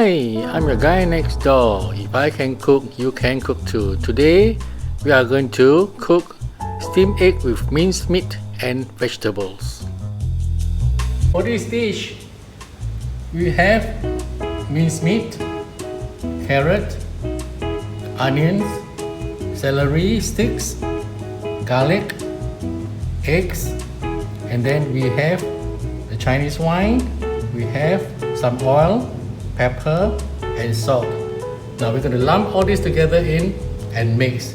Hi, I'm your guy next door. If I can cook, you can cook too. Today, we are going to cook steamed egg with minced meat and vegetables. For this dish, we have minced meat, carrot, onions, celery sticks, garlic, eggs, and then we have the Chinese wine, we have some oil, pepper, and salt. Now we're going to lump all this together in and mix.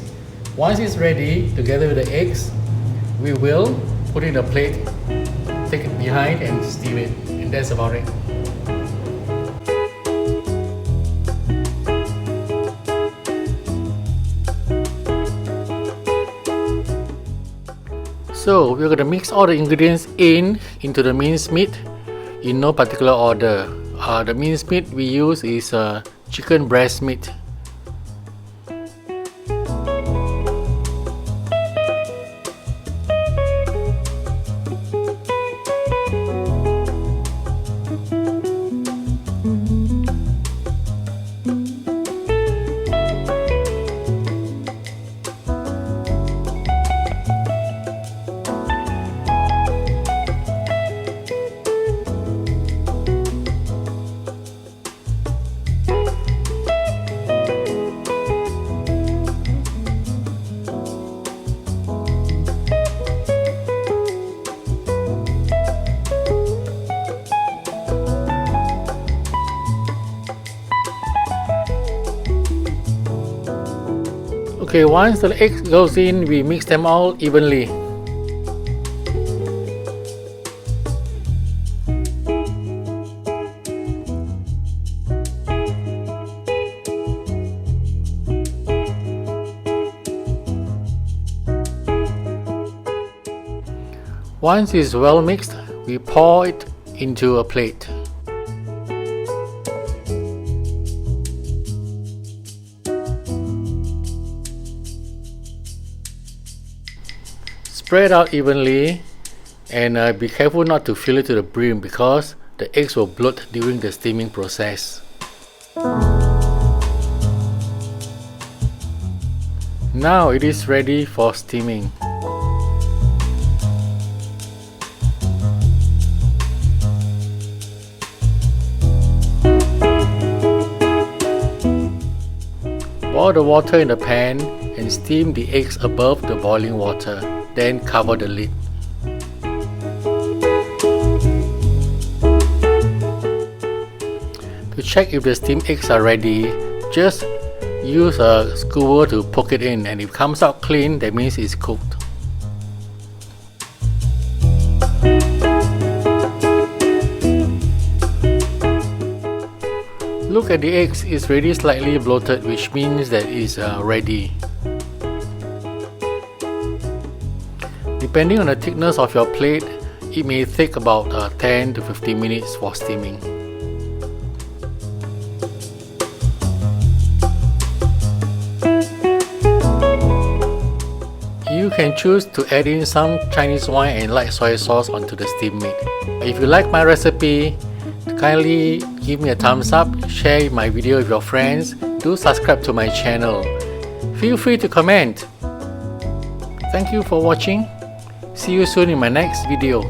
Once it's ready, together with the eggs, we will put it in a plate, take it behind and steam it, and that's about it. So we're going to mix all the ingredients into the minced meat in no particular order. The minced meat we use is chicken breast meat. Okay, once the egg goes in, we mix them all evenly. Once it's well mixed, we pour it into a plate. Spread out evenly, and be careful not to fill it to the brim because the eggs will bloat during the steaming process. Now it is ready for steaming. Boil the water in the pan and steam the eggs above the boiling water. Then cover the lid. To check if the steamed eggs are ready, just use a skewer to poke it in, and if it comes out clean, that means it's cooked. Look at the eggs, it's already slightly bloated, which means that it's ready. Depending on the thickness of your plate, it may take about 10 to 15 minutes for steaming. You can choose to add in some Chinese wine and light soy sauce onto the steamed meat. If you like my recipe, kindly give me a thumbs up, share my video with your friends, do subscribe to my channel. Feel free to comment. Thank you for watching. See you soon in my next video.